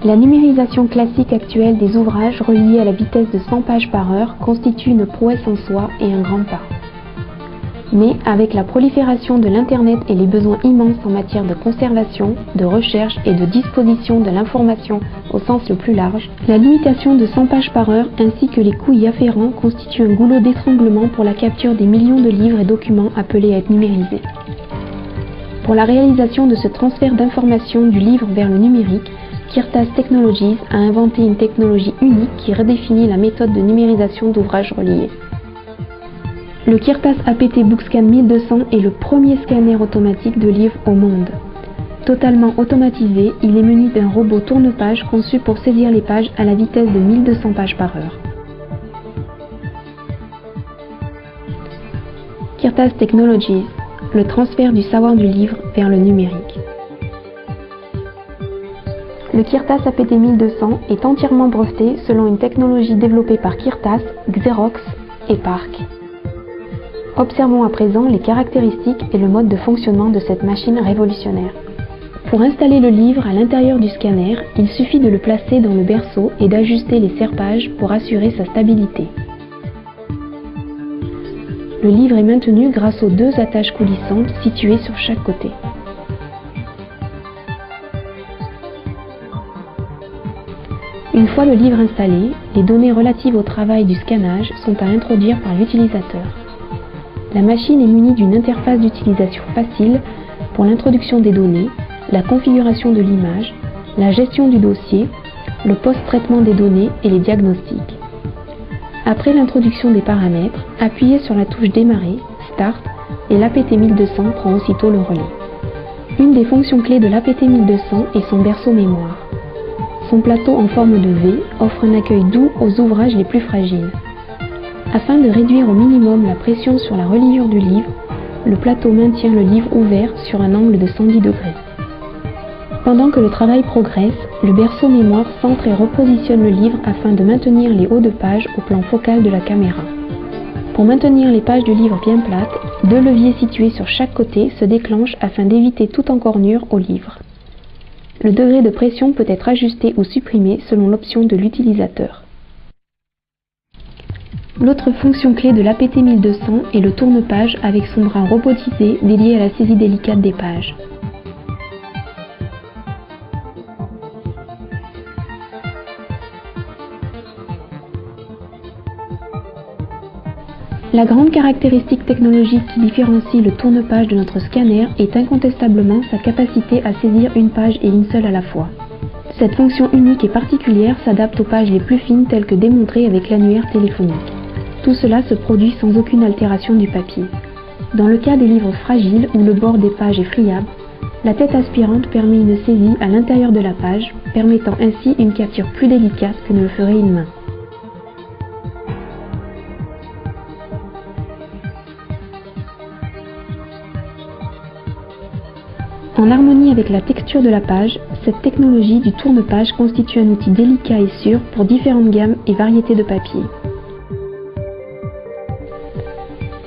La numérisation classique actuelle des ouvrages reliés à la vitesse de 100 pages par heure constitue une prouesse en soi et un grand pas. Mais avec la prolifération de l'Internet et les besoins immenses en matière de conservation, de recherche et de disposition de l'information au sens le plus large, la limitation de 100 pages par heure ainsi que les coûts y afférents constituent un goulot d'étranglement pour la capture des millions de livres et documents appelés à être numérisés. Pour la réalisation de ce transfert d'informations du livre vers le numérique, Kirtas Technologies a inventé une technologie unique qui redéfinit la méthode de numérisation d'ouvrages reliés. Le Kirtas APT Bookscan 1200 est le premier scanner automatique de livres au monde. Totalement automatisé, il est muni d'un robot tourne-page conçu pour saisir les pages à la vitesse de 1200 pages par heure. Kirtas Technologies, le transfert du savoir du livre vers le numérique. Le Kirtas APT 1200 est entièrement breveté selon une technologie développée par Kirtas, Xerox et PARC. Observons à présent les caractéristiques et le mode de fonctionnement de cette machine révolutionnaire. Pour installer le livre à l'intérieur du scanner, il suffit de le placer dans le berceau et d'ajuster les serre-pages pour assurer sa stabilité. Le livre est maintenu grâce aux deux attaches coulissantes situées sur chaque côté. Une fois le livre installé, les données relatives au travail du scannage sont à introduire par l'utilisateur. La machine est munie d'une interface d'utilisation facile pour l'introduction des données, la configuration de l'image, la gestion du dossier, le post-traitement des données et les diagnostics. Après l'introduction des paramètres, appuyez sur la touche Démarrer, Start et l'APT 1200 prend aussitôt le relais. Une des fonctions clés de l'APT 1200 est son berceau mémoire. Son plateau en forme de V offre un accueil doux aux ouvrages les plus fragiles. Afin de réduire au minimum la pression sur la reliure du livre, le plateau maintient le livre ouvert sur un angle de 110 degrés. Pendant que le travail progresse, le berceau mémoire centre et repositionne le livre afin de maintenir les hauts de page au plan focal de la caméra. Pour maintenir les pages du livre bien plates, deux leviers situés sur chaque côté se déclenchent afin d'éviter toute encornure au livre. Le degré de pression peut être ajusté ou supprimé selon l'option de l'utilisateur. L'autre fonction clé de l'APT 1200 est le tourne-page avec son bras robotisé dédié à la saisie délicate des pages. La grande caractéristique technologique qui différencie le tourne-page de notre scanner est incontestablement sa capacité à saisir une page et une seule à la fois. Cette fonction unique et particulière s'adapte aux pages les plus fines telles que démontrées avec l'annuaire téléphonique. Tout cela se produit sans aucune altération du papier. Dans le cas des livres fragiles où le bord des pages est friable, la tête aspirante permet une saisie à l'intérieur de la page, permettant ainsi une capture plus délicate que ne le ferait une main. En harmonie avec la texture de la page, cette technologie du tourne-page constitue un outil délicat et sûr pour différentes gammes et variétés de papier.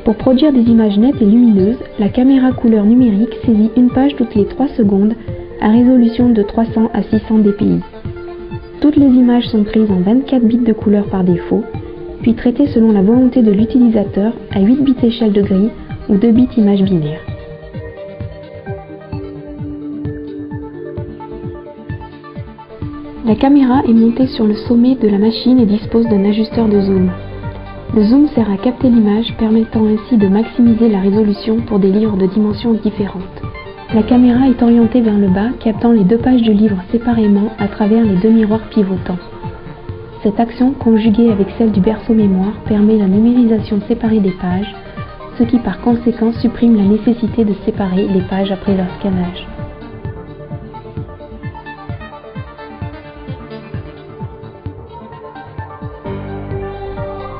Pour produire des images nettes et lumineuses, la caméra couleur numérique saisit une page toutes les 3 secondes à résolution de 300 à 600 dpi. Toutes les images sont prises en 24 bits de couleur par défaut, puis traitées selon la volonté de l'utilisateur à 8 bits échelle de gris ou 2 bits image binaire. La caméra est montée sur le sommet de la machine et dispose d'un ajusteur de zoom. Le zoom sert à capter l'image, permettant ainsi de maximiser la résolution pour des livres de dimensions différentes. La caméra est orientée vers le bas, captant les deux pages du livre séparément à travers les deux miroirs pivotants. Cette action, conjuguée avec celle du berceau mémoire, permet la numérisation séparée des pages, ce qui par conséquent supprime la nécessité de séparer les pages après leur scannage.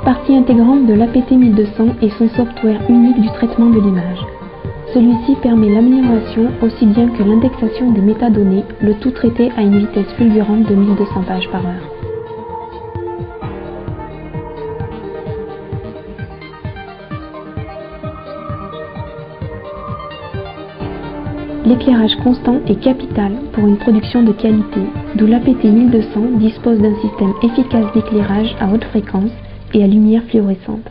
Partie intégrante de l'APT 1200 est son software unique du traitement de l'image. Celui-ci permet l'amélioration aussi bien que l'indexation des métadonnées, le tout traité à une vitesse fulgurante de 1200 pages par heure. L'éclairage constant est capital pour une production de qualité, d'où l'APT 1200 dispose d'un système efficace d'éclairage à haute fréquence et à lumière fluorescente.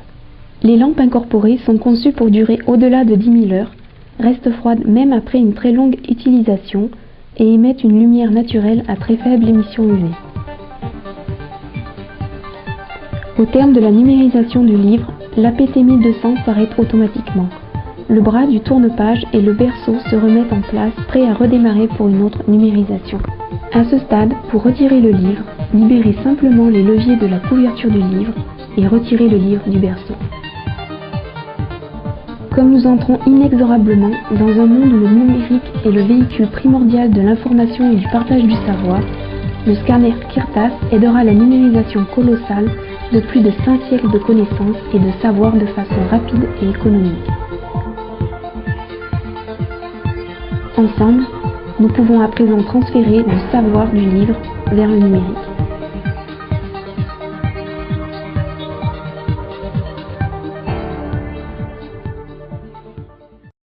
Les lampes incorporées sont conçues pour durer au-delà de 10 000 heures, restent froides même après une très longue utilisation et émettent une lumière naturelle à très faible émission UV. Au terme de la numérisation du livre, l'APT 1200 s'arrête automatiquement. Le bras du tourne-page et le berceau se remettent en place, prêts à redémarrer pour une autre numérisation. À ce stade, pour retirer le livre, libérez simplement les leviers de la couverture du livre et retirez le livre du berceau. Comme nous entrons inexorablement dans un monde où le numérique est le véhicule primordial de l'information et du partage du savoir, le scanner Kirtas aidera la numérisation colossale de plus de 5 siècles de connaissances et de savoir de façon rapide et économique. Ensemble, nous pouvons à présent transférer le savoir du livre vers le numérique.